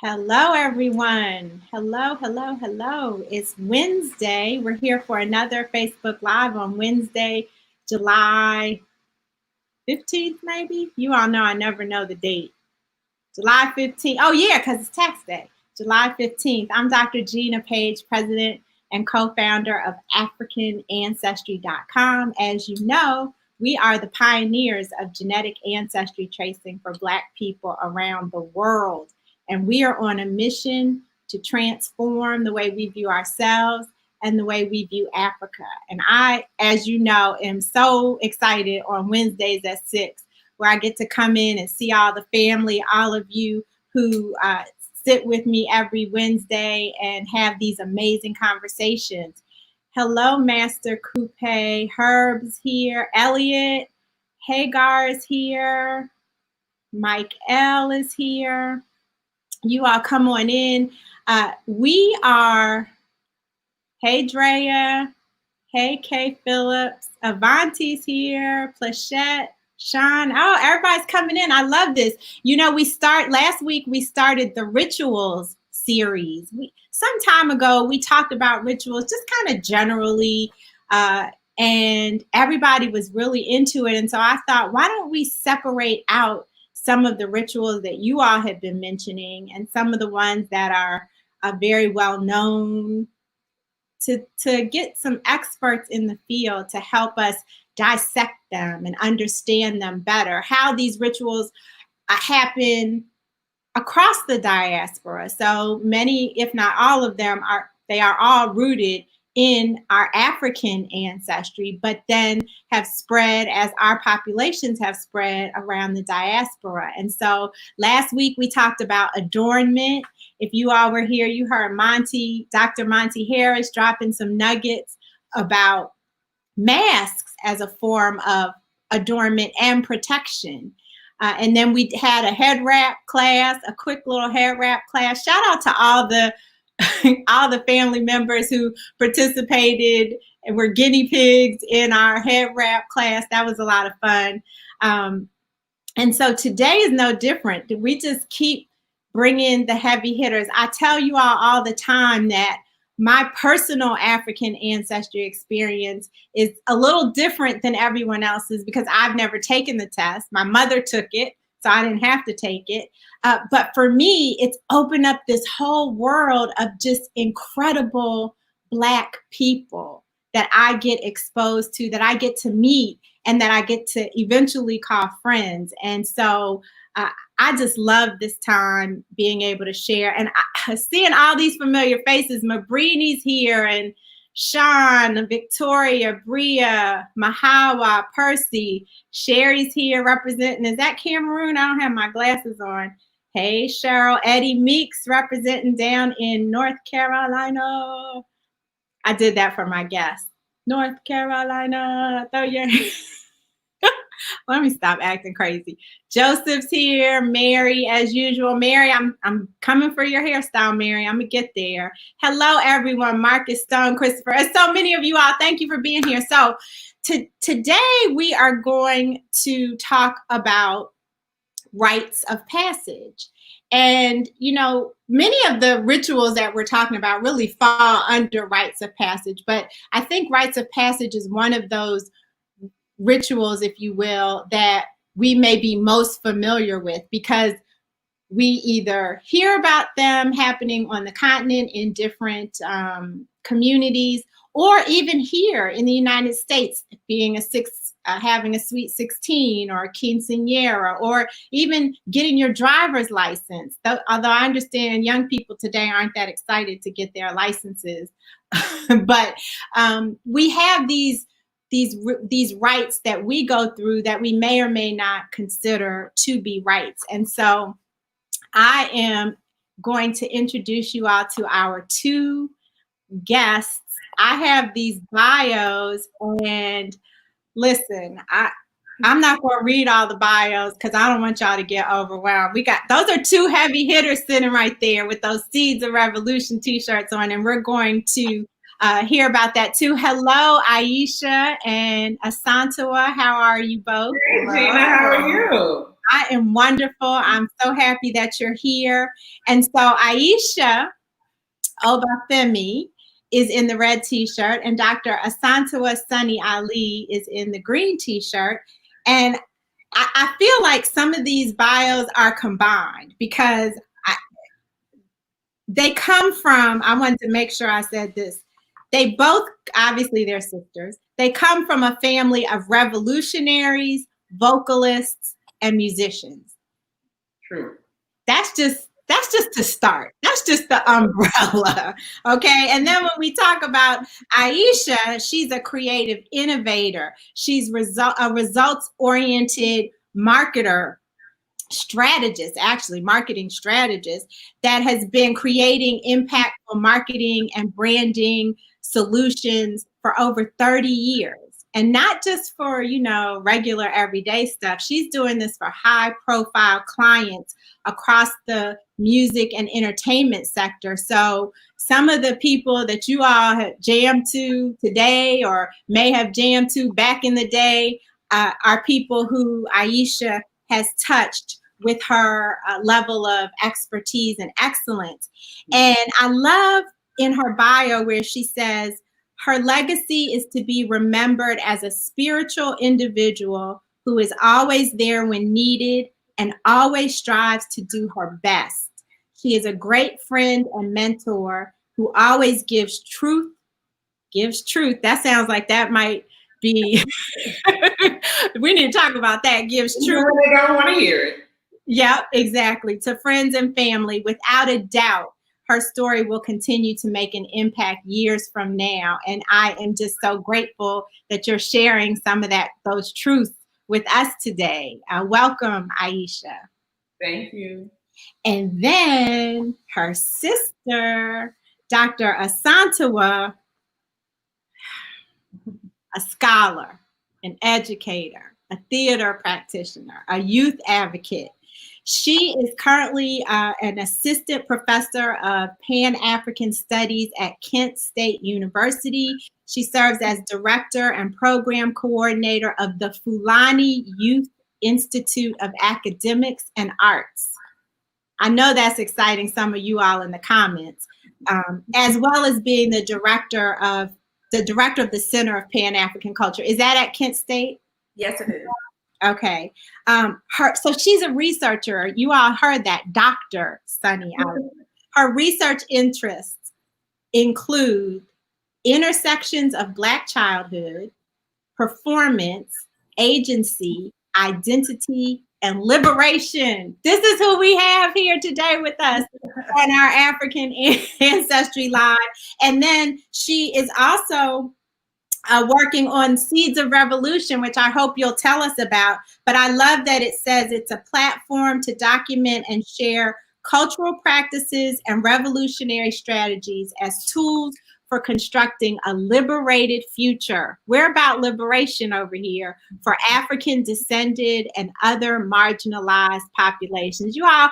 Hello, everyone. Hello, hello, hello. It's Wednesday. We're here for another Facebook Live on Wednesday, July 15th, maybe. You all know I never know the date. July 15th. Oh, yeah, because it's tax day. July 15th. I'm Dr. Gina Page, president and co-founder of AfricanAncestry.com. As you know, we are the pioneers of genetic ancestry tracing for Black people around the world. And we are on a mission to transform the way we view ourselves and the way we view Africa. And I, as you know, am so excited on Wednesdays at 6, where I get to come in and see all the family, all of you who sit with me every Wednesday and have these amazing conversations. Hello, Master Coupe. Herb's here. Elliot. Hagar is here. Mike L is here. You all come on in. We are, hey Drea, hey Kay Phillips, Avanti's here, Plachette, Sean. Oh, everybody's coming in. I love this. You know, last week we started the rituals series. Some time ago we talked about rituals just kind of generally, and everybody was really into it. And so I thought, why don't we separate out some of the rituals that you all have been mentioning and some of the ones that are very well known, to get some experts in the field to help us dissect them and understand them better, how these rituals happen across the diaspora. So many, if not all of them, are all rooted in our African ancestry, but then have spread as our populations have spread around the diaspora. And so last week we talked about adornment. If you all were here, you heard Dr. Monty Harris dropping some nuggets about masks as a form of adornment and protection. And then we had a head wrap class, a quick little head wrap class. Shout out to all the family members who participated and were guinea pigs in our head wrap class. That was a lot of fun. And so today is no different. We just keep bringing the heavy hitters. I tell you all the time that my personal African ancestry experience is a little different than everyone else's because I've never taken the test. My mother took it, so I didn't have to take it. But for me, it's opened up this whole world of just incredible Black people that I get exposed to, that I get to meet, and that I get to eventually call friends. And so I just love this time being able to share. And seeing all these familiar faces, Mabrini's here, and Sean, Victoria, Bria, Mahawa, Percy, Sherry's here representing. Is that Cameroon? I don't have my glasses on. Hey, Cheryl, Eddie Meeks representing down in North Carolina. I did that for my guest. North Carolina, throw your... Let me stop acting crazy. Joseph's here. Mary, as usual. Mary, I'm coming for your hairstyle, Mary. I'm going to get there. Hello, everyone. Marcus Stone, Christopher. And so many of you all, thank you for being here. So today we are going to talk about rites of passage. And, you know, many of the rituals that we're talking about really fall under rites of passage. But I think rites of passage is one of those rituals, if you will, that we may be most familiar with because we either hear about them happening on the continent in different communities, or even here in the United States, being having a sweet 16 or a quinceañera, or even getting your driver's license. Although I understand young people today aren't that excited to get their licenses, but we have these rites that we go through that we may or may not consider to be rites. And so I am going to introduce you all to our two guests. I have these bios, and listen, I'm not going to read all the bios because I don't want y'all to get overwhelmed. Those are two heavy hitters sitting right there with those Seeds of Revolution t-shirts on, and we're going to hear about that too. Hello, Aisha and Asantua. How are you both? Hey, Gina, how are you? I am wonderful. I'm so happy that you're here. And so Aisha Obafemi is in the red t-shirt, and Dr. Asantewa Sunny Ali is in the green t-shirt. And I feel like some of these bios are combined because they come from, I wanted to make sure I said this. They both, obviously they're sisters. They come from a family of revolutionaries, vocalists, and musicians. True. That's just to start. That's just the umbrella. Okay. And then when we talk about Aisha, she's a creative innovator. She's a results-oriented marketer, strategist, actually marketing strategist, that has been creating impactful marketing and branding solutions for over 30 years. And not just for, regular everyday stuff. She's doing this for high profile clients across the music and entertainment sector. So some of the people that you all have jammed to today or may have jammed to back in the day are people who Aisha has touched with her level of expertise and excellence. And I love in her bio where she says, her legacy is to be remembered as a spiritual individual who is always there when needed and always strives to do her best. She is a great friend and mentor who always gives truth. That sounds like that might be, we need to talk about that. Gives truth. They don't want to hear it. Yeah, exactly. To friends and family. Without a doubt, her story will continue to make an impact years from now. And I am just so grateful that you're sharing some of those truths with us today. Welcome, Aisha. Thank you. And then her sister, Dr. Asantewa, a scholar, an educator, a theater practitioner, a youth advocate. She is currently an assistant professor of Pan-African Studies at Kent State University. She serves as director and program coordinator of the Fulani Youth Institute of Academics and Arts. I know that's exciting some of you all in the comments, as well as being the director of the Center of Pan-African Culture. Is that at Kent State? Yes, it is. Okay. So she's a researcher. You all heard that, Dr. Sunny Ali. Her research interests include intersections of Black childhood, performance, agency, identity, and liberation. This is who we have here today with us on our African Ancestry Live. And then she is also working on Seeds of Revolution, which I hope you'll tell us about. But I love that it says it's a platform to document and share cultural practices and revolutionary strategies as tools for constructing a liberated future. We're about liberation over here for African descended and other marginalized populations. You all,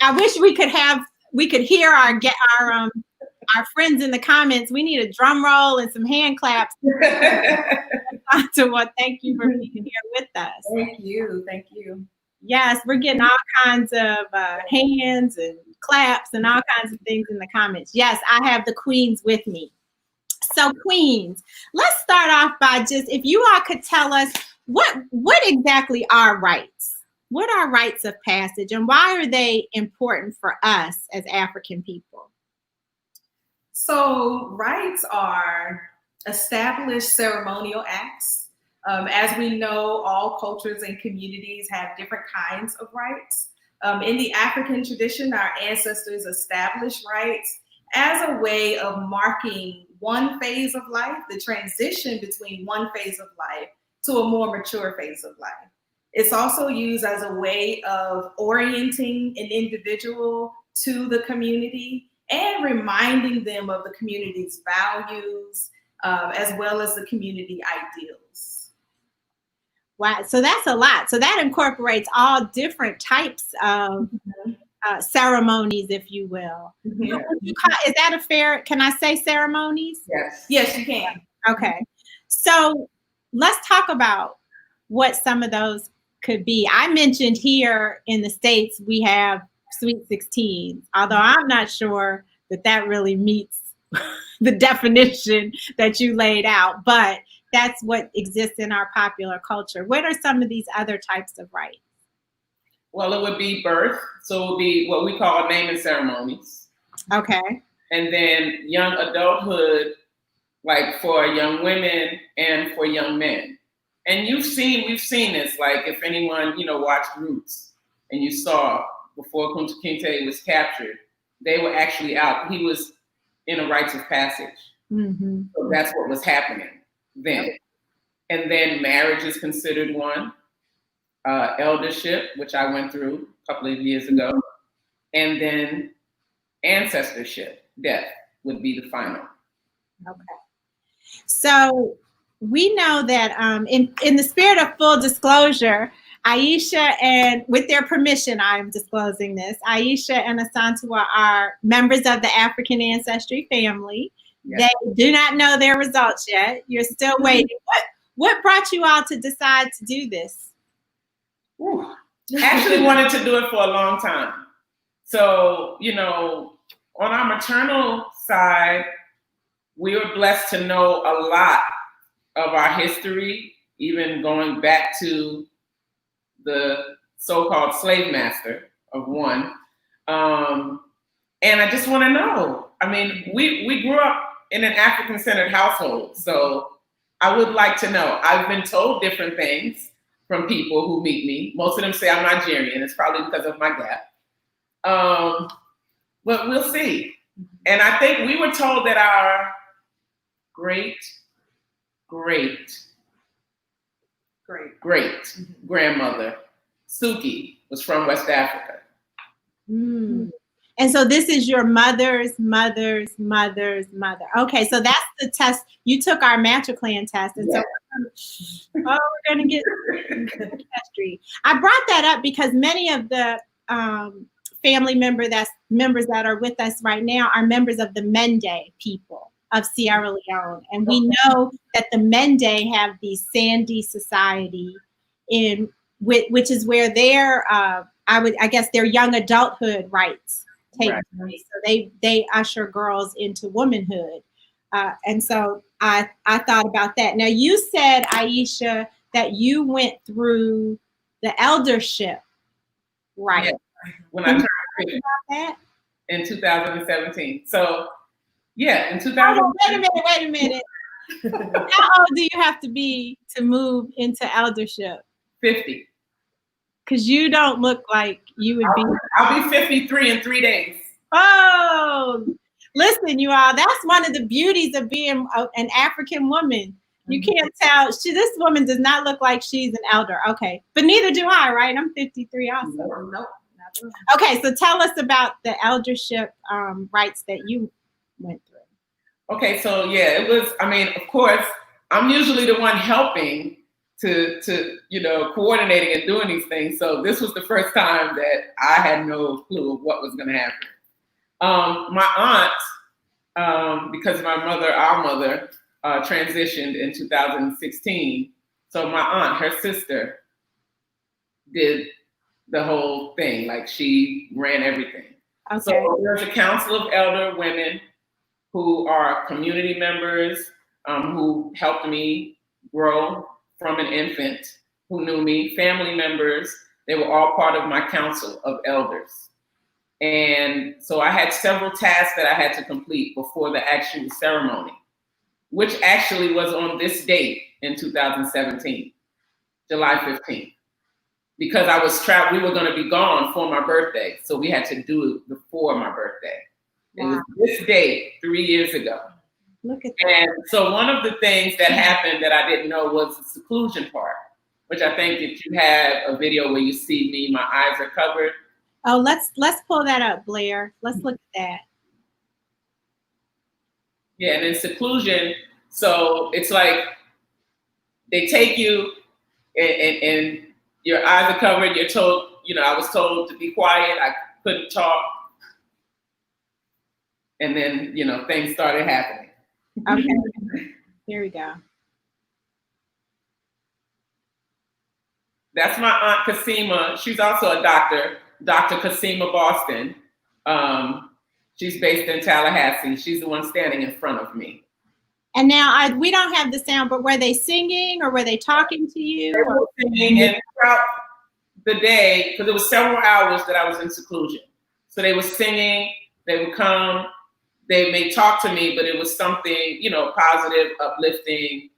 I wish we could hear our friends in the comments. We need a drum roll and some hand claps. Thank you for being here with us. Thank you. Thank you. Yes, we're getting all kinds of hands and claps and all kinds of things in the comments. Yes, I have the queens with me. So queens, let's start off by just, if you all could tell us what exactly are rites? What are rites of passage and why are they important for us as African people? So rites are established ceremonial acts. As we know, all cultures and communities have different kinds of rites. In the African tradition, our ancestors established rites as a way of marking one phase of life, the transition between one phase of life to a more mature phase of life. It's also used as a way of orienting an individual to the community and reminding them of the community's values, as well as the community ideals. Wow, so that's a lot. So that incorporates all different types of ceremonies, if you will. Yeah. Is that a fair, can I say ceremonies? Yes. Yes, you can. Okay. So let's talk about what some of those could be. I mentioned here in the States, we have Sweet 16s, although I'm not sure that really meets the definition that you laid out, but that's what exists in our popular culture. What are some of these other types of rites? Well, it would be birth. So it would be what we call naming ceremonies. Okay. And then young adulthood, like for young women and for young men. And we've seen this, like if anyone, watched Roots and you saw before Kunta Kinte was captured, they were actually out. He was in a Rites of Passage. Mm-hmm. So that's what was happening then. And then marriage is considered one. Eldership, which I went through a couple of years ago. And then ancestorship, death, would be the final. Okay. So we know that in the spirit of full disclosure, Aisha, and with their permission, I'm disclosing this, Aisha and Asantewaa are members of the African ancestry family. Yes. They do not know their results yet. You're still waiting. What brought you all to decide to do this? Actually wanted to do it for a long time. So, on our maternal side, we were blessed to know a lot of our history, even going back to the so-called slave master of one. And I just want to know. I mean, we grew up in an African-centered household, so I would like to know. I've been told different things from people who meet me. Most of them say I'm Nigerian. It's probably because of my gap. But we'll see. And I think we were told that our great grandmother, Suki, was from West Africa. Mm. And so this is your mother's mother's mother's mother. Okay, so that's the test. You took our matriclan test. And so, we're going to get ancestry. I brought that up because many of the family members that are with us right now are members of the Mende people of Sierra Leone. And we know that the Mende have the Sandy Society which is where their, I guess their young adulthood rites take place. So they usher girls into womanhood. And so I thought about that. Now you said, Aisha, that you went through the eldership, right? Yeah. When I turned 50 in 2017. So yeah, in 2017. Wait a minute. How old do you have to be to move into eldership? 50. Because you don't look like you would be. I'll be 53 in 3 days. Oh, listen, you all. That's one of the beauties of being an African woman. You can't tell. This woman does not look like she's an elder. Okay, but neither do I, right? I'm 53 also. Nope. Okay, so tell us about the eldership rites that you went through. Okay, so yeah, it was. I mean, of course, I'm usually the one helping to coordinating and doing these things. So this was the first time that I had no clue of what was going to happen. My aunt, because our mother, transitioned in 2016. So my aunt, her sister, did the whole thing. Like she ran everything. Okay. So there's a council of elder women who are community members who helped me grow from an infant, who knew me, family members. They were all part of my council of elders. And so I had several tasks that I had to complete before the actual ceremony, which actually was on this date in 2017, July 15th. Because I was we were going to be gone for my birthday. So we had to do it before my birthday. Wow. It was this date 3 years ago. Look at that. And so one of the things that happened that I didn't know was the seclusion part, which I think if you have a video where you see me, my eyes are covered. Oh, let's pull that up, Blair. Let's look at that. Yeah, and in seclusion, so it's like they take you and your eyes are covered. You're told, I was told to be quiet. I couldn't talk. And then, things started happening. Okay, here we go. That's my aunt Casima. She's also a doctor, Dr. Casima Boston. She's based in Tallahassee. She's the one standing in front of me. And now we don't have the sound, but were they singing or were they talking to you? They were singing, and throughout the day, because it was several hours that I was in seclusion. So they were singing, they would come, they may talk to me, but it was something, you know, positive, uplifting,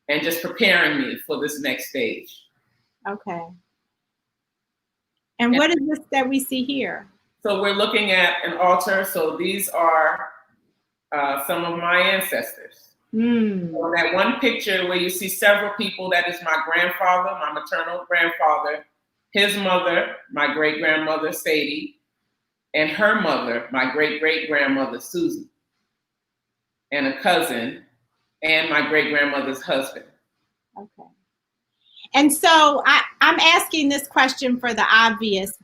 and just preparing me for this next stage. Okay. And what is this that we see here? So we're looking at an altar. So these are some of my ancestors. So that one picture where you see several people, that is my grandfather, my maternal grandfather, his mother, my great-grandmother, Sadie, and her mother, my great-great-grandmother, Susie, and a cousin, and my great-grandmother's husband. Okay. And so I'm asking this question for the obvious,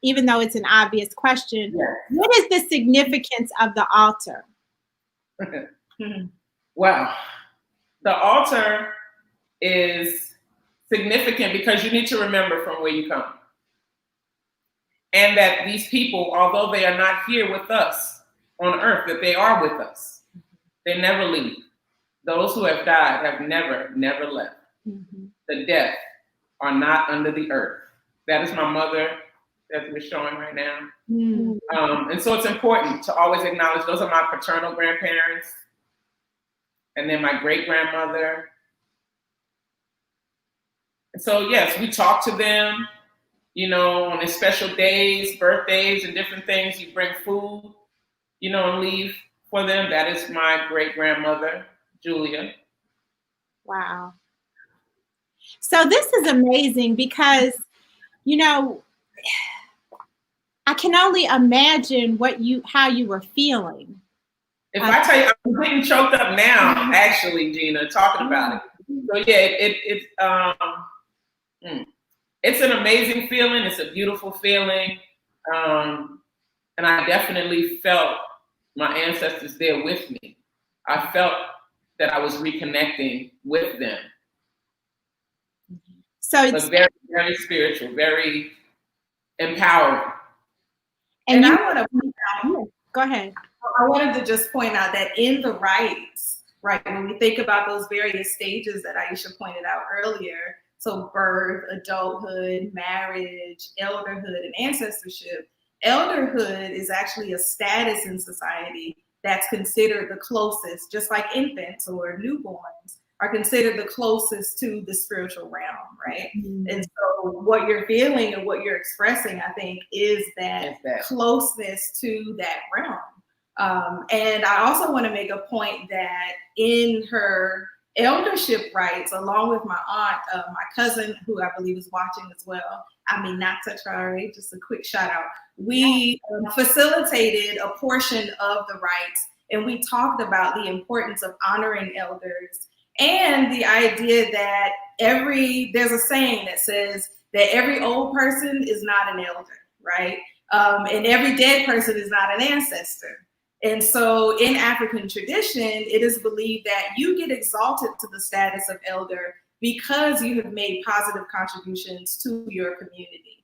even though it's an obvious question, yes. What is the significance of the altar? Well, the altar is significant because you need to remember from where you come. And that these people, although they are not here with us on earth, that they are with us. They never leave. Those who have died have never left. Mm-hmm. The dead are not under the earth. That is my mother that we're showing right now. Mm-hmm. And so it's important to always acknowledge those are my paternal grandparents. And then my great-grandmother. And so, yes, we talk to them, you know, on their special days, birthdays, and different things. You bring food, you know, and leave for them. That is my great-grandmother, Julia. Wow. So this is amazing because, you know, I can only imagine how you were feling. If I tell you, I'm getting choked up now, actually, Gina, talking about it. So yeah, it's an amazing feeling. It's a beautiful feeling. And I definitely felt my ancestors there with me. I felt that I was reconnecting with them. So it's very, very spiritual, very empowering. And I want to point out, go ahead. I wanted to just point out that in the rites, right, when we think about those various stages that Aisha pointed out earlier, so birth, adulthood, marriage, elderhood, and ancestorship, elderhood is actually a status in society that's considered the closest, just like infants or newborns are considered the closest to the spiritual realm, right? Mm-hmm. And so what you're feeling and what you're expressing, I think, is that closeness to that realm. And I also want to make a point that in her eldership rites, along with my aunt, my cousin, who I believe is watching as well, I mean, not Tachari, just a quick shout out. We facilitated a portion of the rites, and we talked about the importance of honoring elders and the idea that there's a saying that says that every old person is not an elder, right? And every dead person is not an ancestor. And so in African tradition, it is believed that you get exalted to the status of elder because you have made positive contributions to your community.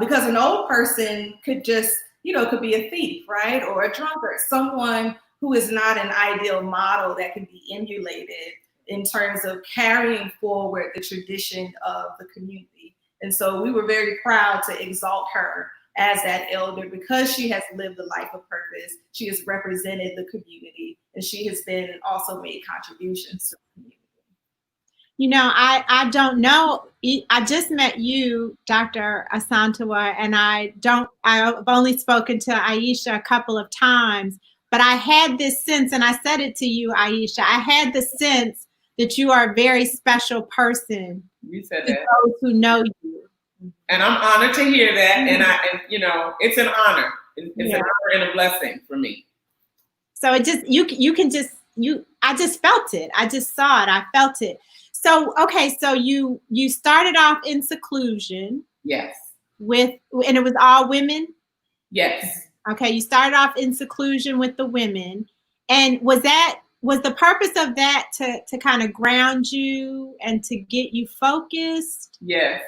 Because an old person could just, could be a thief, right? Or a drunkard, someone who is not an ideal model that can be emulated in terms of carrying forward the tradition of the community. And so we were very proud to exalt her as that elder because she has lived a life of purpose. She has represented the community, and she has been also made contributions to the community. I don't know. I just met you, Dr. Asantewa, and I've only spoken to Aisha a couple of times, but I had this sense, and I said it to you, Aisha, I had the sense that you are a very special person. You said to that. Those who know you. And I'm honored to hear that. And it's an honor. It's an honor and a blessing for me. So it just, I just felt it. I just saw it. I felt it. So, okay. So you started off in seclusion. Yes. And it was all women? Yes. Okay. You started off in seclusion with the women. And was that was the purpose of that to kind of ground you and to get you focused? Yes.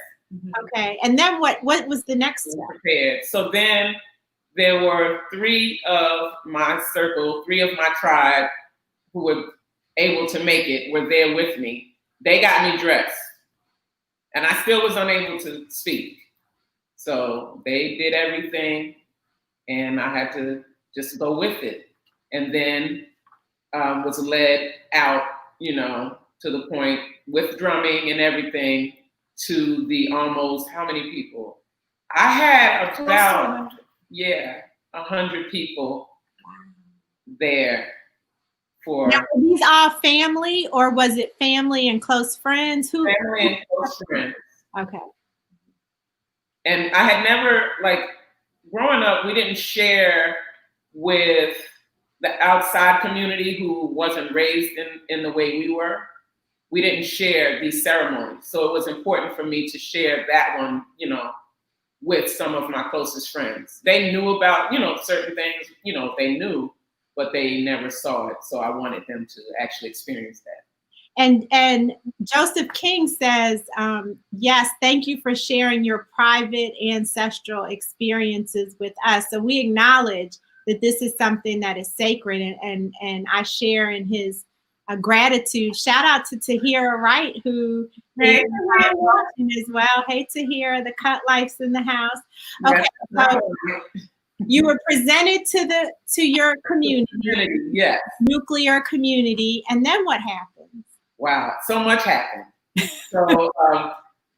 Okay. And then what was the next step? Prepared. So then there were 3 of my circle, 3 of my tribe who were able to make it, were there with me. They got me dressed. And I still was unable to speak. So they did everything and I had to just go with it. And then was led out, to the point with drumming and everything to the almost, how many people? I had about, 100 people there for. Now, were these all family or was it family and close friends? Family and close friends. Okay. And I had never, growing up, we didn't share with the outside community who wasn't raised in the way we were. We didn't share these ceremonies. So it was important for me to share that one, with some of my closest friends. They knew about, certain things, they knew, but they never saw it. So I wanted them to actually experience that. And Joseph King says, yes, thank you for sharing your private ancestral experiences with us. So we acknowledge that this is something that is sacred, and I share in his gratitude. Shout out to Tahira Wright, who is watching as well. Hey, Tahira, the Cut Life's in the house. Okay, so you were presented to your community, yes, nuclear community, and then what happened? Wow, so much happened. So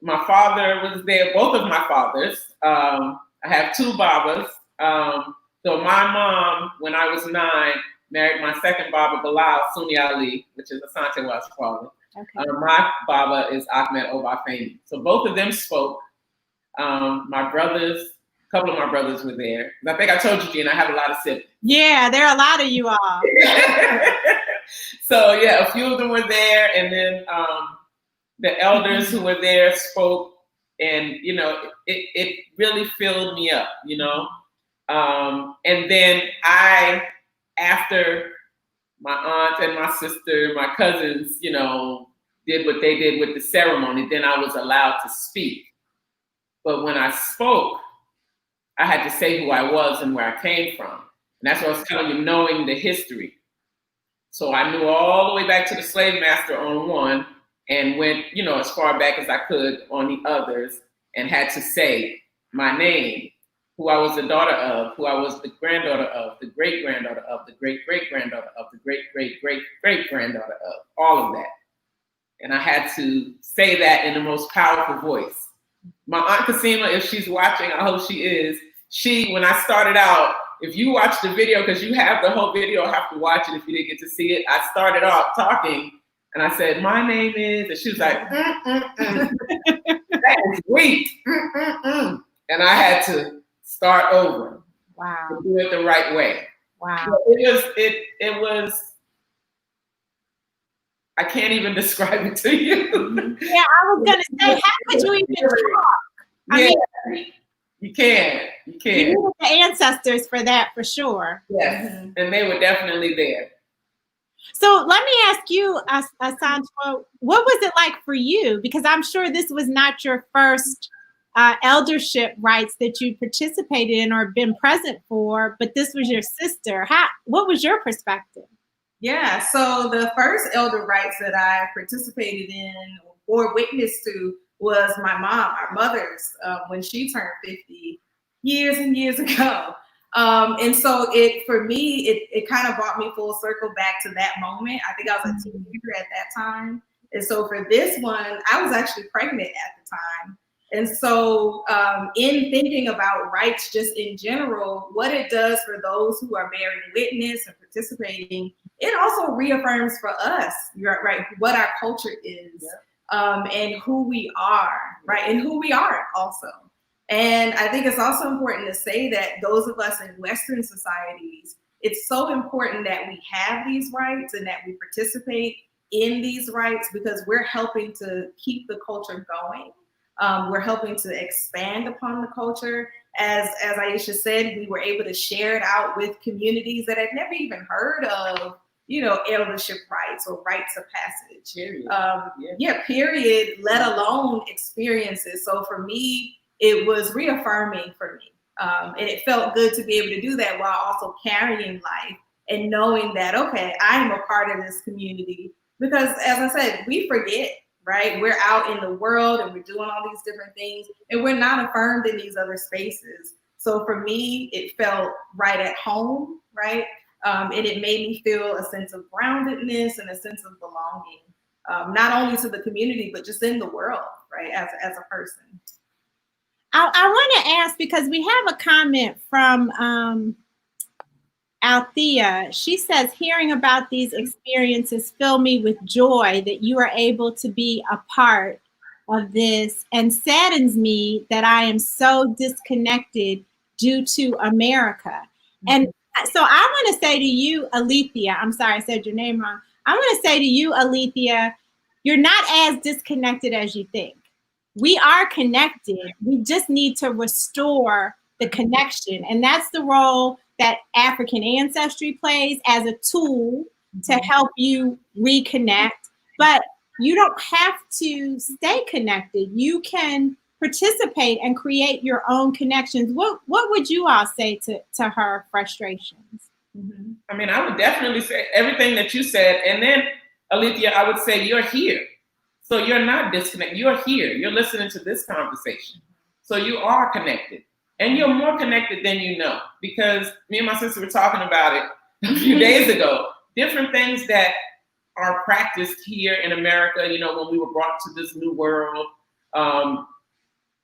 my father was there, both of my fathers. I have 2 Babas. So my mom, when I was 9, married my second Baba, Bilal Sunni Ali, which is Asante Wa's father. Okay. My Baba is Ahmed Obafemi. So both of them spoke. My brothers, a couple of my brothers were there. I think I told you, Gina, I have a lot of siblings. Yeah, there are a lot of you all. So yeah, a few of them were there, and then the elders who were there spoke, and it really filled me up, and then after my aunt and my sister, my cousins, did what they did with the ceremony, then I was allowed to speak. But when I spoke, I had to say who I was and where I came from. And that's what I was telling you, knowing the history. So I knew all the way back to the slave master on one and went, as far back as I could on the others, and had to say my name, who I was the daughter of, who I was the granddaughter of, the great-granddaughter of, the great-great-granddaughter of, the great-great-great-great-granddaughter of, all of that. And I had to say that in the most powerful voice. My Aunt Kasima, if she's watching, I hope she is, when I started out, if you watch the video, because you have the whole video, I have to watch it if you didn't get to see it. I started off talking and I said, my name is, and she was like, that is weak. And I had to start over. Wow. To do it the right way. Wow. So it was, I can't even describe it to you. Yeah, I was gonna say, how could you even talk? You can. You need the ancestors for that, for sure. Yes, and they were definitely there. So let me ask you, Asante, what was it like for you? Because I'm sure this was not your first eldership rites that you participated in or been present for, but this was your sister. What was your perspective? Yeah, so the first elder rites that I participated in or witnessed to was my mom, our mother's, when she turned 50 years and years ago. And so for me, it kind of brought me full circle back to that moment. I think I was a teenager at that time. And so for this one, I was actually pregnant at the time. And so in thinking about rites just in general, what it does for those who are bearing witness and participating, it also reaffirms for us, right, what our culture is. And who we are, right? And who we aren't also. And I think it's also important to say that those of us in Western societies, it's so important that we have these rights and that we participate in these rights because we're helping to keep the culture going. We're helping to expand upon the culture. As Aisha said, we were able to share it out with communities that had never even heard of eldership rites or rites of passage. Period. Period, let alone experiences. So for me, it was reaffirming for me. And it felt good to be able to do that while also carrying life and knowing that, okay, I'm a part of this community. Because as I said, we forget, right? We're out in the world and we're doing all these different things and we're not affirmed in these other spaces. So for me, it felt right at home, right? And it made me feel a sense of groundedness and a sense of belonging, not only to the community, but just in the world, right? As a person. I want to ask, because we have a comment from Althea. She says, hearing about these experiences fill me with joy that you are able to be a part of this, and saddens me that I am so disconnected due to America. And so I want to say to you, Alethea, I'm sorry, I said your name wrong. I want to say to you, Alethea, you're not as disconnected as you think. We are connected. We just need to restore the connection. And that's the role that African ancestry plays as a tool to help you reconnect. But you don't have to stay connected. You can participate and create your own connections. What would you all say to her frustrations? Mm-hmm. I mean, I would definitely say everything that you said. And then, Alethea, I would say you're here. So you're not disconnected. You're here. You're listening to this conversation. So you are connected. And you're more connected than you know. Because me and my sister were talking about it a few days ago. Different things that are practiced here in America, when we were brought to this new world.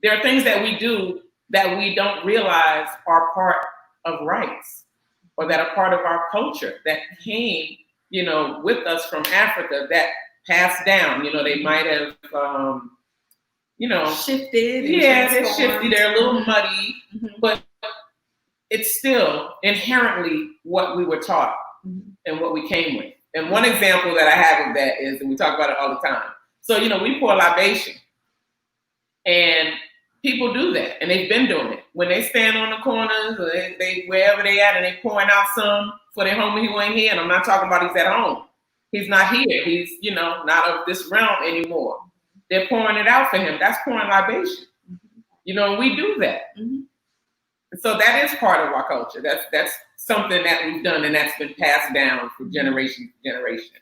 There are things that we do that we don't realize are part of rites or that are part of our culture that came, with us from Africa, that passed down. They might have, shifted. Yeah, they're shifty. They're a little muddy, but it's still inherently what we were taught and what we came with. And one example that I have of that is, and we talk about it all the time. So, we pour libation. And people do that, and they've been doing it. When they stand on the corners, or they wherever they at, and they pouring out some for their homie who ain't here. And I'm not talking about he's at home. He's not here. He's, not of this realm anymore. They're pouring it out for him. That's pouring libation. And we do that. So that is part of our culture. That's something that we've done, and that's been passed down from generation to generation.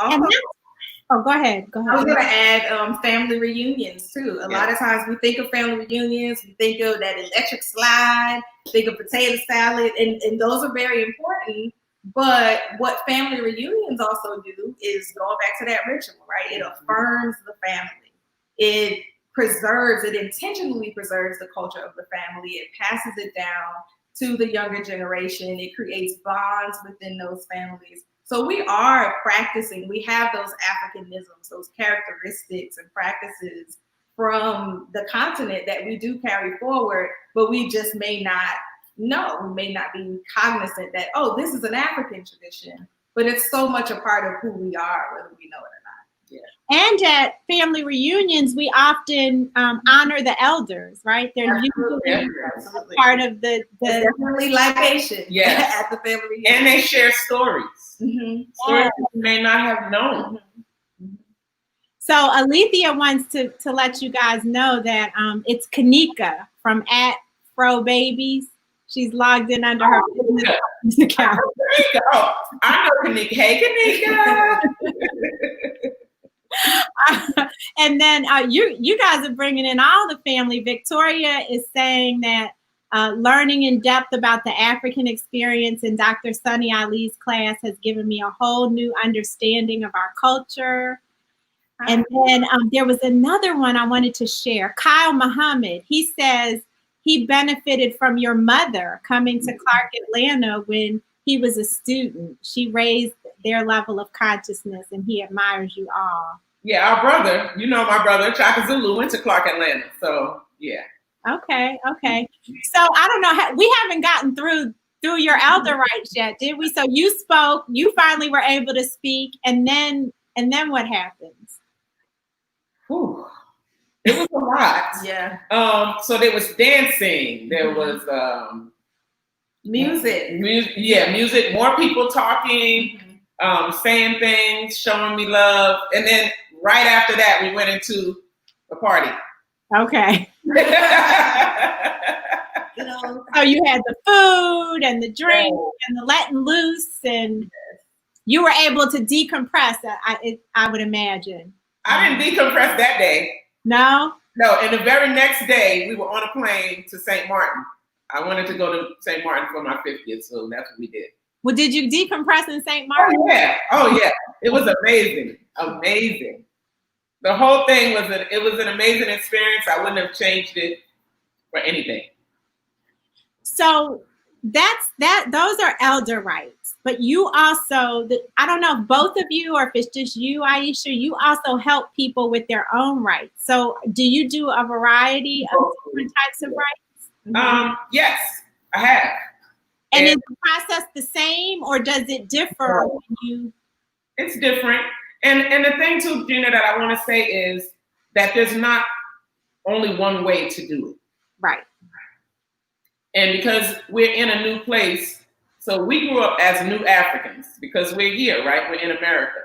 Go ahead. I was going to add family reunions too. A lot of times we think of family reunions, we think of that electric slide, think of potato salad, and those are very important. But what family reunions also do is going back to that ritual, right? It affirms the family. It intentionally preserves the culture of the family. It passes it down to the younger generation. It creates bonds within those families. So we are practicing, we have those Africanisms, those characteristics and practices from the continent that we do carry forward, but we just may not know, we may not be cognizant that, this is an African tradition, but it's so much a part of who we are, whether we know it or not. Yeah. And at family reunions, we often honor the elders, right? They're usually part of the definitely libation at the family reunion. And they share stories. Stories you may not have known. So Alethea wants to let you guys know that it's Kanika from @FroBabies. She's logged in under her business account. I know Kanika. Hey, Kanika. And then you guys are bringing in all the family. Victoria is saying that learning in depth about the African experience in Dr. Sunny Ali's class has given me a whole new understanding of our culture. And then there was another one I wanted to share. Kyle Muhammad, he says he benefited from your mother coming to Clark Atlanta when he was a student. She raised their level of consciousness, and he admires you all. Yeah, our brother, my brother, Chaka Zulu, went to Clark Atlanta. So, yeah. Okay. So I don't know, we haven't gotten through your elder rights yet, did we? So you spoke, you finally were able to speak, and then what happens? Whew. It was a lot. Yeah. So there was dancing. There was music. Music. More people talking. saying things, showing me love. And then right after that, we went into the party. Okay. So you had the food and the drink and the letting loose, and you were able to decompress. I would imagine. I didn't decompress that day. No? No, and the very next day, we were on a plane to St. Martin. I wanted to go to St. Martin for my 50th, so that's what we did. Well, did you decompress in St. Martin? Oh yeah. It was amazing. Amazing. The whole thing was an amazing experience. I wouldn't have changed it for anything. So those are elder rites. But you also, I don't know if both of you or if it's just you, Aisha, you also help people with their own rites. So do you do a variety of different types of rites? Yes, I have. And is the process the same, or does it differ when you? It's different. And the thing too, Gina, that I want to say is that there's not only one way to do it. Right. And because we're in a new place, so we grew up as new Africans because we're here, right? We're in America,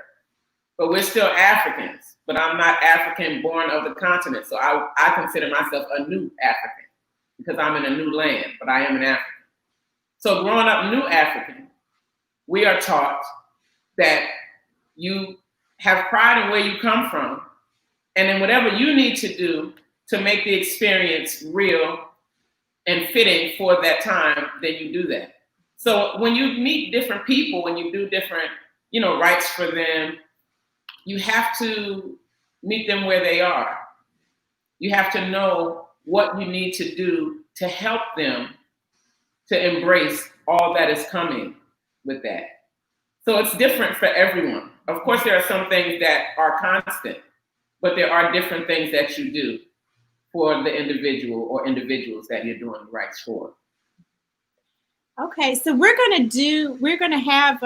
but we're still Africans. But I'm not African born of the continent. So I consider myself a new African because I'm in a new land, but I am an African. So growing up new African, we are taught that you have pride in where you come from, and then whatever you need to do to make the experience real and fitting for that time, then you do that. So when you meet different people, when you do different, rites for them, you have to meet them where they are. You have to know what you need to do to help them to embrace all that is coming with that. So it's different for everyone. Of course, there are some things that are constant, but there are different things that you do for the individual or individuals that you're doing the rites for. Okay, so we're going to have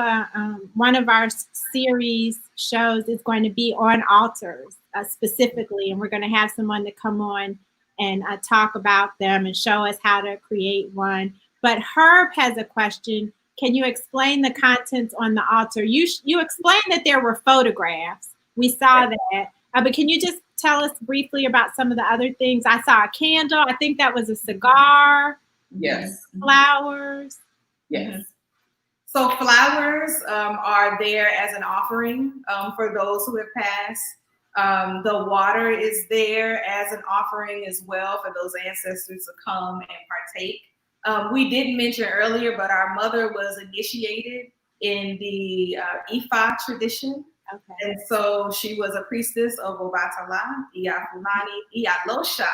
one of our series shows is going to be on altars specifically, and we're going to have someone to come on and talk about them and show us how to create one. But Herb has a question. Can you explain the contents on the altar? You explained that there were photographs. We saw that. But can you just tell us briefly about some of the other things? I saw a candle. I think that was a cigar. Yes. Flowers. Yes. So flowers are there as an offering for those who have passed. The water is there as an offering as well for those ancestors to come and partake. We didn't mention earlier, but our mother was initiated in the Ifa tradition. Okay. And so she was a priestess of Obatala, Iya Fulani, Iya Losha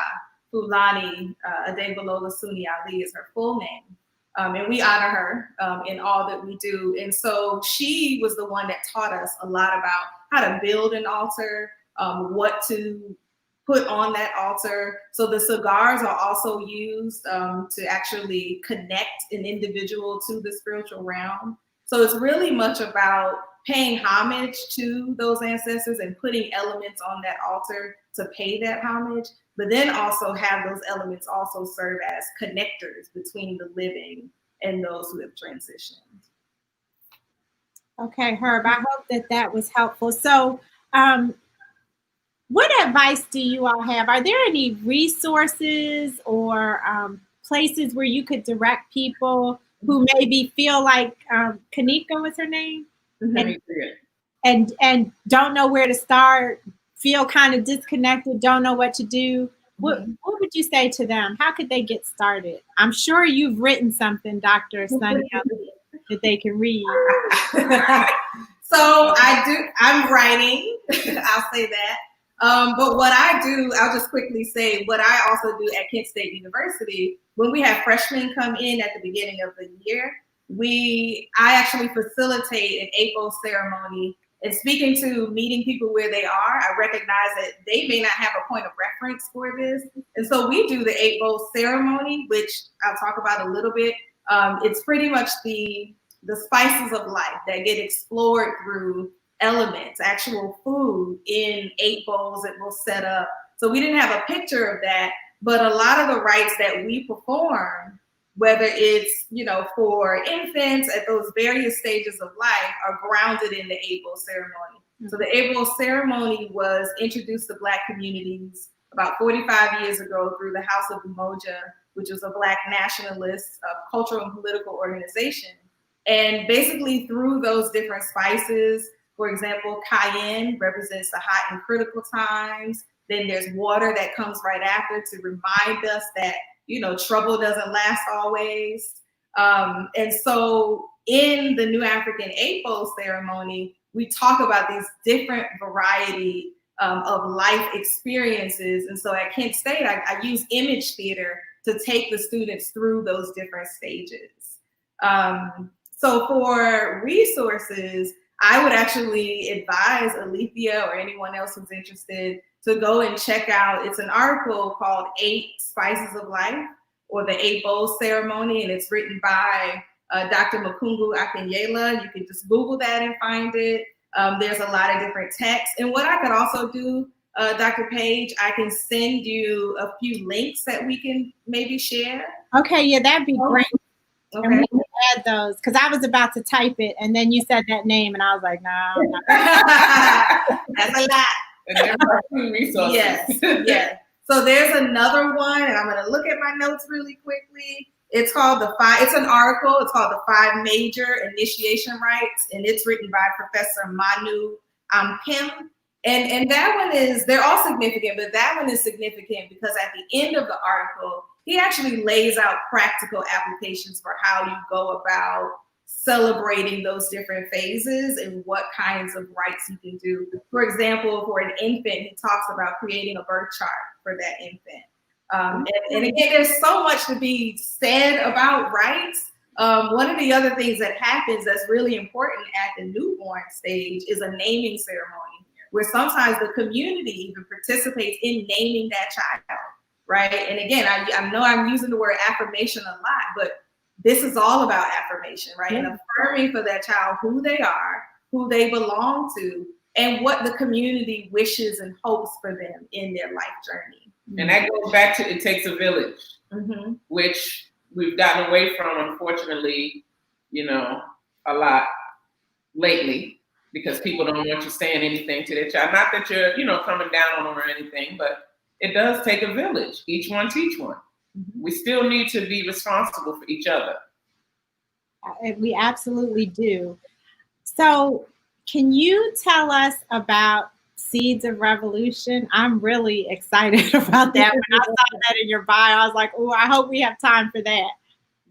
Fulani, Adebalola Suni Ali is her full name. And we honor her in all that we do. And so she was the one that taught us a lot about how to build an altar, what to put on that altar. So the cigars are also used to actually connect an individual to the spiritual realm. So it's really much about paying homage to those ancestors and putting elements on that altar to pay that homage, but then also have those elements also serve as connectors between the living and those who have transitioned. Okay, Herb, I hope that was helpful. So what advice do you all have? Are there any resources or places where you could direct people who maybe feel like Kanika was her name? Mm-hmm. And don't know where to start, feel kind of disconnected, don't know what to do. Mm-hmm. What would you say to them? How could they get started? I'm sure you've written something, Dr. Sunny, that they can read. So I'm writing, I'll say that. But what I do, I'll just quickly say what I also do at Kent State University, when we have freshmen come in at the beginning of the year, I actually facilitate an APO ceremony. And speaking to meeting people where they are, I recognize that they may not have a point of reference for this. And so we do the APO ceremony, which I'll talk about a little bit. It's pretty much the spices of life that get explored through elements, actual food in 8 bowls that we'll set up. So we didn't have a picture of that, but a lot of the rites that we perform whether it's, for infants at those various stages of life, are grounded in the Abo ceremony. So the Abo ceremony was introduced to Black communities about 45 years ago through the House of Umoja, which was a Black nationalist cultural and political organization. And basically through those different spices, for example, cayenne represents the hot and critical times. Then there's water that comes right after to remind us that, trouble doesn't last always. And so in the New African Abo ceremony, we talk about these different variety of life experiences. And so at Kent State, I use image theater to take the students through those different stages. So for resources, I would actually advise Alethea or anyone else who's interested to go and check out, it's an article called 8 Spices of Life, or the Abo ceremony, and it's written by Dr. Makungu Akinyela. You can just Google that and find it. There's a lot of different texts. And what I could also do, Dr. Page, I can send you a few links that we can maybe share. Okay, yeah, that'd be great. Okay. And we can add those, because I was about to type it, and then you said that name, and I was like, no. That's a lot. And there are 2 resources. Yes. So there's another one, and I'm going to look at my notes really quickly. It's called it's an article. It's called The 5 Major Initiation Rites, and it's written by Professor Manu Ampim. And that one they're all significant, but that one is significant because at the end of the article, he actually lays out practical applications for how you go about celebrating those different phases and what kinds of rites you can do. For example, for an infant, he talks about creating a birth chart for that infant. And again, there's so much to be said about rites. One of the other things that happens that's really important at the newborn stage is a naming ceremony, where sometimes the community even participates in naming that child, right? And again, I know I'm using the word affirmation a lot, but this is all about affirmation, right? And affirming for that child who they are, who they belong to, and what the community wishes and hopes for them in their life journey. And that goes back to it takes a village, which we've gotten away from, unfortunately, a lot lately, because people don't want you saying anything to their child. Not that you're, coming down on them or anything, but it does take a village. Each one teach one. We still need to be responsible for each other. We absolutely do. So can you tell us about Seeds of Revolution? I'm really excited about that. When I saw that in your bio, I was like, oh, I hope we have time for that.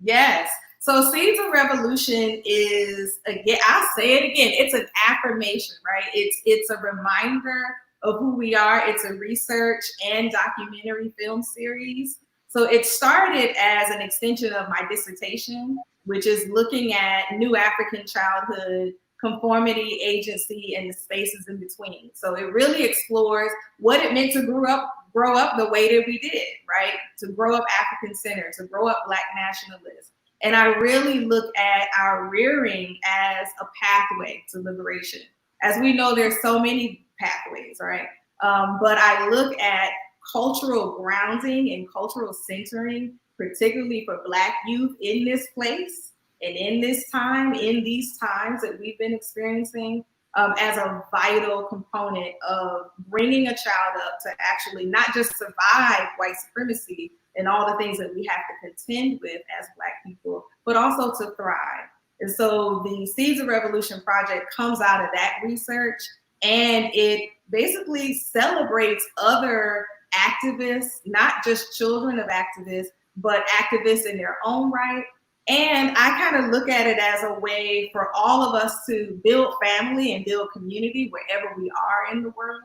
Yes. So Seeds of Revolution is, again, I'll say it again, it's an affirmation, right? It's a reminder of who we are. It's a research and documentary film series. So it started as an extension of my dissertation, which is looking at New African childhood, conformity, agency, and the spaces in between. So it really explores what it meant to grow up the way that we did, right? To grow up African-centered, to grow up Black nationalist. And I really look at our rearing as a pathway to liberation. As we know, there's so many pathways, right? But I look at cultural grounding and cultural centering, particularly for Black youth in this place and in this time, in these times that we've been experiencing, as a vital component of bringing a child up to actually not just survive white supremacy and all the things that we have to contend with as Black people, but also to thrive. And so the Seeds of Revolution project comes out of that research, and it basically celebrates other activists, not just children of activists, but activists in their own right. And I kind of look at it as a way for all of us to build family and build community wherever we are in the world.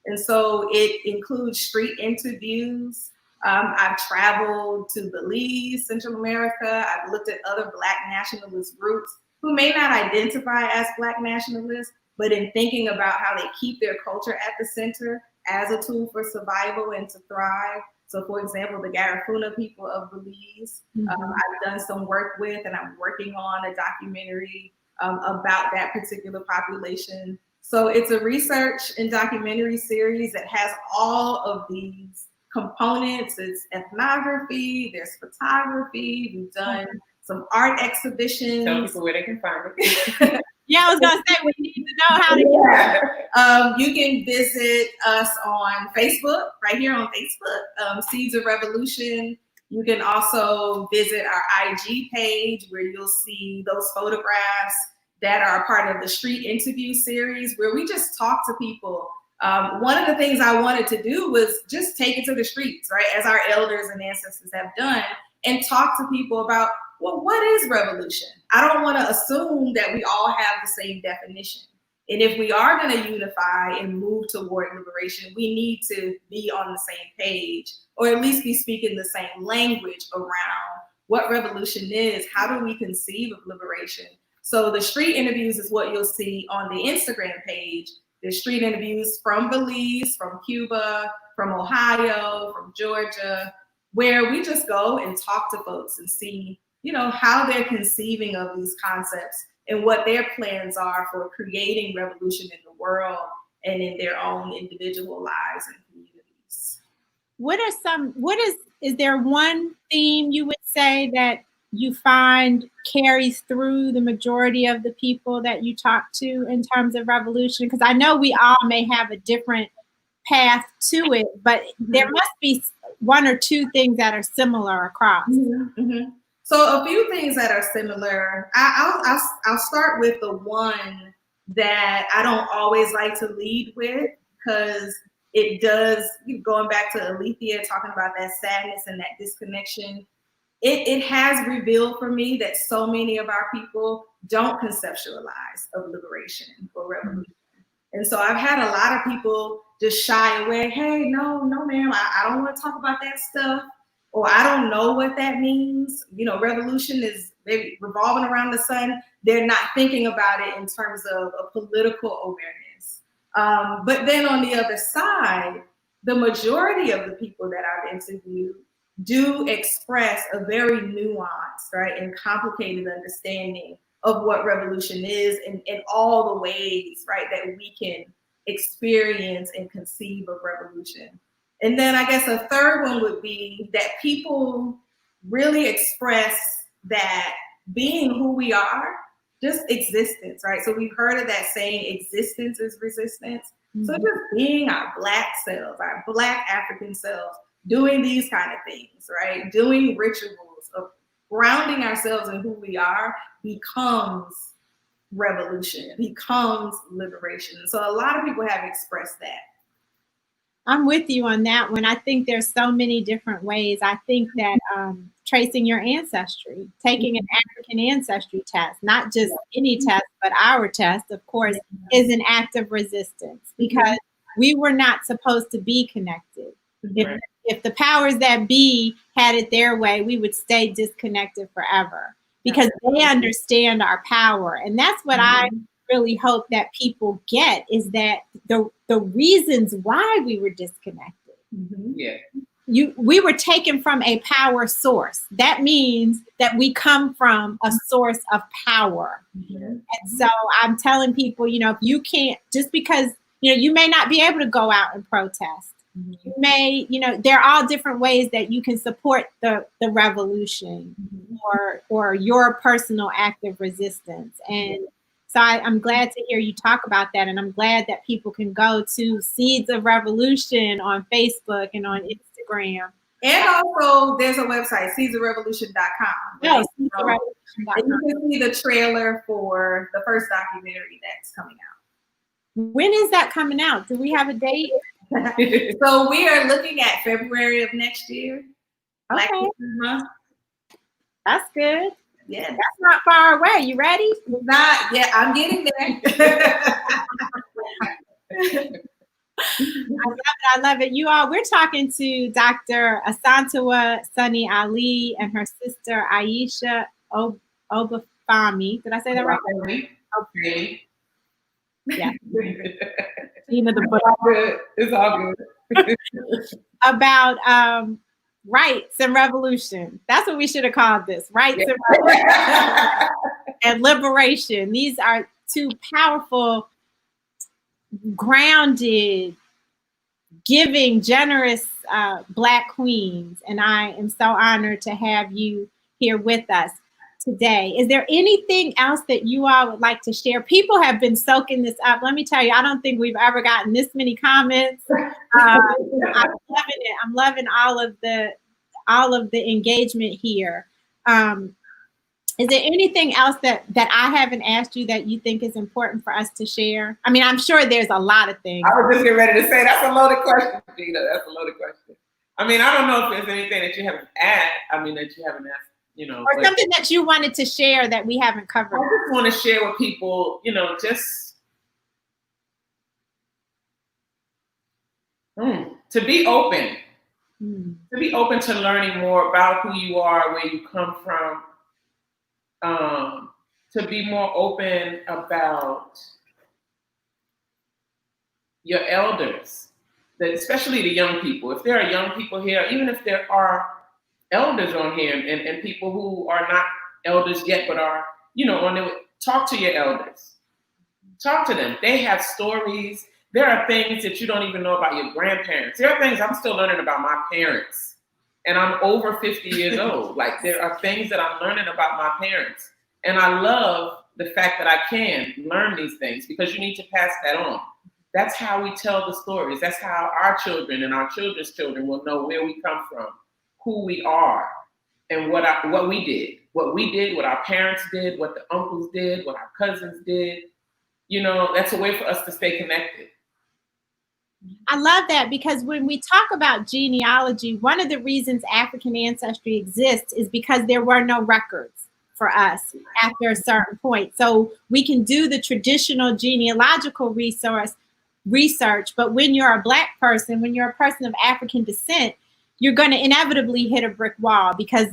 And so it includes street interviews. I've traveled to Belize, Central America. I've looked at other Black nationalist groups who may not identify as Black nationalists, but in thinking about how they keep their culture at the center as a tool for survival and to thrive. So for example, the Garifuna people of Belize, I've done some work with, and I'm working on a documentary about that particular population. So it's a research and documentary series that has all of these components. It's ethnography, there's photography, we've done some art exhibitions. Tell people where they can find it. Yeah, I was gonna say we need to know how to You can visit us on Facebook, right here on Facebook, Seeds of Revolution. You can also visit our IG page where you'll see those photographs that are part of the street interview series where we just talk to people. One of the things I wanted to do was just take it to the streets, right, as our elders and ancestors have done, and talk to people about, well, what is revolution? I don't want to assume that we all have the same definition. And if we are going to unify and move toward liberation, we need to be on the same page, or at least be speaking the same language around what revolution is. How do we conceive of liberation? So the street interviews is what you'll see on the Instagram page. There's street interviews from Belize, from Cuba, from Ohio, from Georgia, where we just go and talk to folks and see, you know, how they're conceiving of these concepts and what their plans are for creating revolution in the world and in their own individual lives and communities. Is there one theme you would say that you find carries through the majority of the people that you talk to in terms of revolution? Because I know we all may have a different path to it, but there must be one or two things that are similar across. So a few things that are similar. I'll start with the one that I don't always like to lead with, because it does, going back to Alethea talking about that sadness and that disconnection, it has revealed for me that so many of our people don't conceptualize of liberation or revolution. And so I've had a lot of people just shy away. Hey, no, ma'am, I don't want to talk about that stuff. Or I don't know what that means. You know, revolution is maybe revolving around the sun. They're not thinking about it in terms of a political awareness. But then on the other side, the majority of the people that I've interviewed do express a very nuanced, right, and complicated understanding of what revolution is in all the ways, right, that we can experience and conceive of revolution. And then I guess a third one would be that people really express that being who we are, just existence, right? So we've heard of that saying, existence is resistance. So just being our Black selves, our Black African selves, doing these kind of things, right? Doing rituals of grounding ourselves in who we are becomes revolution, becomes liberation. So a lot of people have expressed that. I'm with you on that one. I think there's so many different ways. I think that tracing your ancestry, taking an African ancestry test, not just any test, but our test, of course, is an act of resistance, because we were not supposed to be connected. If the powers that be had it their way, we would stay disconnected forever, because they understand our power. And that's what I really hope that people get, is that the reasons why we were disconnected. We were taken from a power source. That means that we come from a source of power. And so I'm telling people, you know, if you can't, just because, you know, you may not be able to go out and protest. You may, you know, there are all different ways that you can support the revolution or your personal act of resistance. And so I'm glad to hear you talk about that. And I'm glad that people can go to Seeds of Revolution on Facebook and on Instagram. And also there's a website, seedsofrevolution.com. No, and you can see the trailer for the first documentary that's coming out. When is that coming out? Do we have a date? So we are looking at February of next year. Okay. That's good. Yeah, that's not far away. You ready? Not yet. I'm getting there. I love it. You all, we're talking to Dr. Asantewaa Sunny Ali and her sister Aisha Obafemi. Did I say that right? Okay. Yeah. It's all good. About rights and revolution. That's what we should have called this. Rights and revolution and liberation. These are two powerful, grounded, giving, generous Black queens. And I am so honored to have you here with us today. Is there anything else that you all would like to share? People have been soaking this up. Let me tell you, I don't think we've ever gotten this many comments. I'm loving it. I'm loving all of the engagement here. Is there anything else that I haven't asked you that you think is important for us to share? I mean, I'm sure there's a lot of things. I was just getting ready to say, that's a loaded question, Gina. That's a loaded question. I mean, I don't know if there's anything that you haven't asked, that you haven't asked, or something that you wanted to share that we haven't covered. I just want to share with people, just to be open. To be open to learning more about who you are, where you come from. To be more open about your elders, especially the young people. If there are young people here, even if there are elders on here and people who are not elders yet, but are, on their way, talk to your elders. Talk to them. They have stories. There are things that you don't even know about your grandparents. There are things I'm still learning about my parents. And I'm over 50 years old. Like, there are things that I'm learning about my parents. And I love the fact that I can learn these things, because you need to pass that on. That's how we tell the stories. That's how our children and our children's children will know where we come from, who we are, and what we did. What we did, what our parents did, what the uncles did, what our cousins did. That's a way for us to stay connected. I love that, because when we talk about genealogy, one of the reasons African ancestry exists is because there were no records for us after a certain point. So we can do the traditional genealogical research, but when you're a Black person, when you're a person of African descent, you're going to inevitably hit a brick wall, because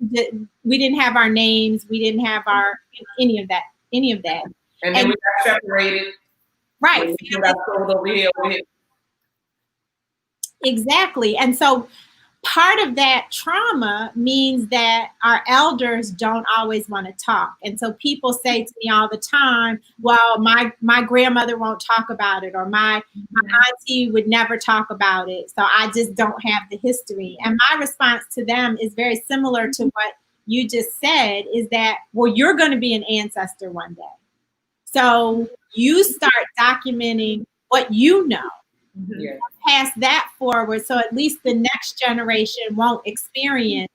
we didn't have our names, we didn't have any of that. And then we got separated. Right. We got sold over here. Exactly. And so part of that trauma means that our elders don't always want to talk. And so people say to me all the time, well, my grandmother won't talk about it, or my auntie would never talk about it. So I just don't have the history. And my response to them is very similar to what you just said, is that, well, you're going to be an ancestor one day. So you start documenting what you know. Yeah. Pass that forward, so at least the next generation won't experience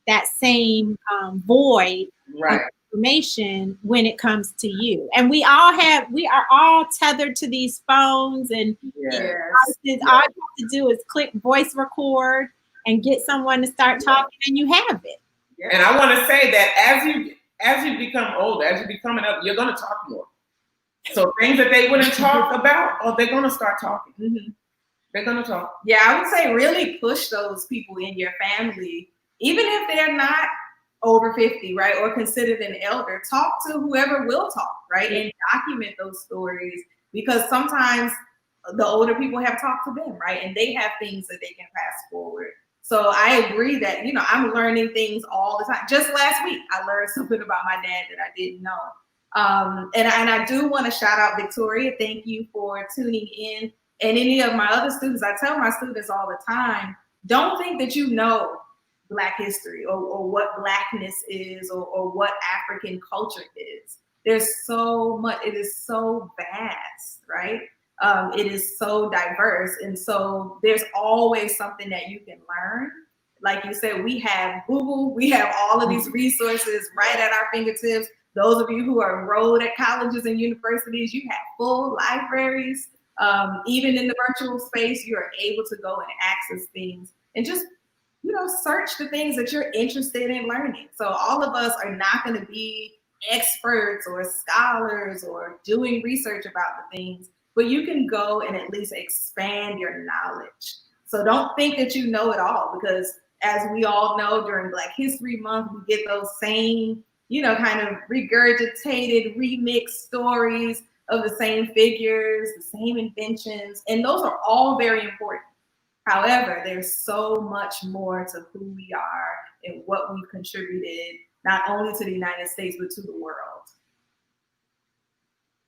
that same void of information when it comes to you. And we are all tethered to these phones, and all you have to do is click voice record and get someone to start talking, and you have it. And I want to say that as you become older, as you become an elder, you're going to talk more. So things that they wouldn't talk about, they're going to start talking. They're going to talk. Yeah, I would say really push those people in your family, even if they're not over 50, right, or considered an elder. Talk to whoever will talk, right, and document those stories, because sometimes the older people have talked to them, right, and they have things that they can pass forward. So I agree that, I'm learning things all the time. Just last week, I learned something about my dad that I didn't know. And I do want to shout out Victoria. Thank you for tuning in. And any of my other students, I tell my students all the time, don't think that you know Black history or what Blackness is or what African culture is. There's so much, it is so vast, right? It is so diverse. And so there's always something that you can learn. Like you said, we have Google, we have all of these resources right at our fingertips. Those of you who are enrolled at colleges and universities, you have full libraries. Even in the virtual space, you are able to go and access things and just, search the things that you're interested in learning. So all of us are not going to be experts or scholars or doing research about the things, but you can go and at least expand your knowledge. So don't think that you know it all, because as we all know, during Black History Month, we get those same, kind of regurgitated, remixed stories of the same figures, the same inventions, and those are all very important. However, there's so much more to who we are and what we've contributed, not only to the United States, but to the world.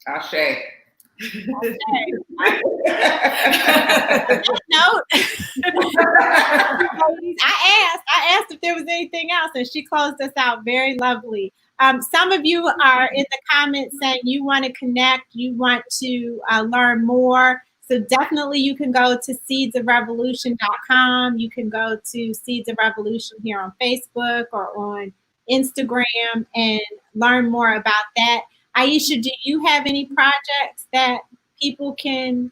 Ashe. No. I asked if there was anything else, and she closed us out very lovely. Some of you are in the comments saying you want to connect, you want to learn more. So definitely you can go to seedsofrevolution.com. You can go to Seeds of Revolution here on Facebook or on Instagram and learn more about that. Aisha, do you have any projects that people can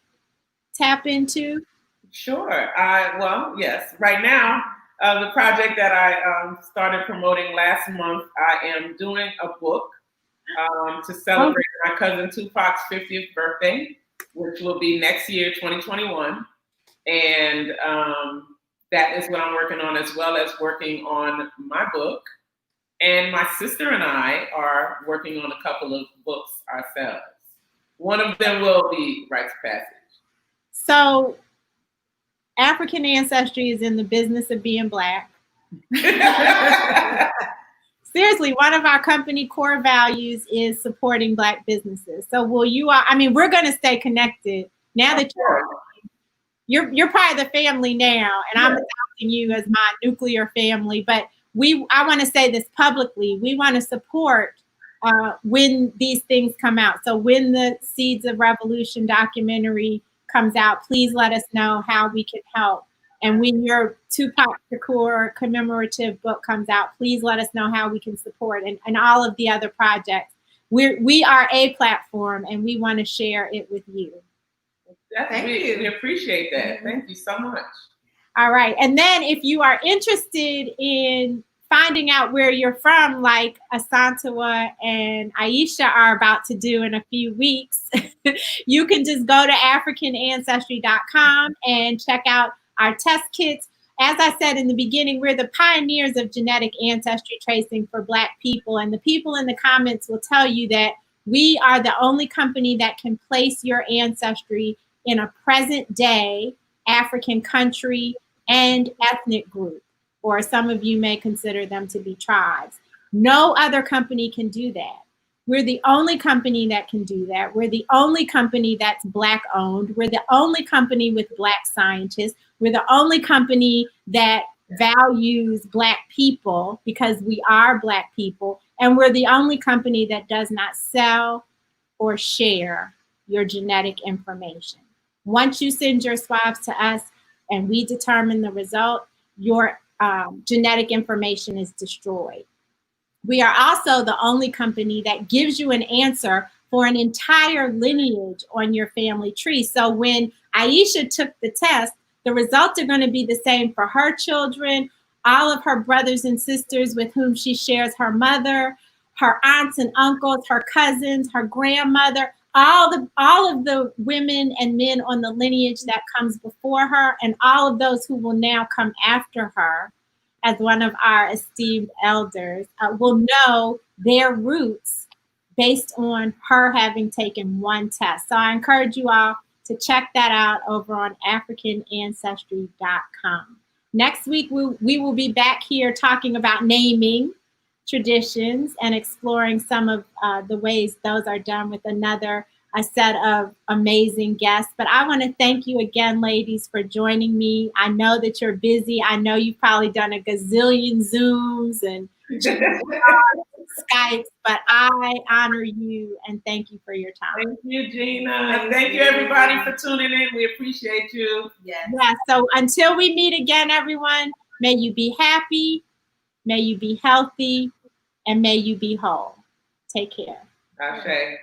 tap into? Sure. Well, yes. Right now, the project that I started promoting last month, I am doing a book to celebrate my cousin Tupac's 50th birthday, which will be next year, 2021. And that is what I'm working on, as well as working on my book. And my sister and I are working on a couple of books ourselves. One of them will be Rites of Passage. So African ancestry is in the business of being Black. Seriously, one of our company core values is supporting Black businesses. So will you all, I mean, we're going to stay connected now that you're part of the family now, and I'm adopting you as my nuclear family, but I want to say this publicly. We want to support when these things come out. So when the Seeds of Revolution documentary comes out, please let us know how we can help. And when your Tupac Shakur commemorative book comes out, please let us know how we can support and all of the other projects. We are a platform, and we want to share it with you. Thank you. We appreciate that. Thank you so much. All right. And then if you are interested in finding out where you're from, like Asantewa and Aisha are about to do in a few weeks, you can just go to AfricanAncestry.com and check out our test kits. As I said in the beginning, we're the pioneers of genetic ancestry tracing for Black people. And the people in the comments will tell you that we are the only company that can place your ancestry in a present day African country and ethnic group, or some of you may consider them to be tribes. No other company can do that. We're the only company that can do that. We're the only company that's Black owned. We're the only company with Black scientists. We're the only company that values Black people because we are Black people. And we're the only company that does not sell or share your genetic information. Once you send your swabs to us and we determine the result, your genetic information is destroyed. We are also the only company that gives you an answer for an entire lineage on your family tree. So when Aisha took the test, the results are going to be the same for her children, all of her brothers and sisters with whom she shares her mother, her aunts and uncles, her cousins, her grandmother, all of the women and men on the lineage that comes before her, and all of those who will now come after her as one of our esteemed elders will know their roots based on her having taken one test. So I encourage you all to check that out over on AfricanAncestry.com. Next week, we will be back here talking about naming traditions and exploring some of the ways those are done with a set of amazing guests. But I want to thank you again, ladies, for joining me. I know that you're busy. I know you've probably done a gazillion Zooms and Skypes, but I honor you and thank you for your time. Thank you, Gina. Thank you, everybody, for tuning in. We appreciate you. Yeah. So until we meet again, everyone, may you be happy, may you be healthy, and may you be whole. Take care. Ashe.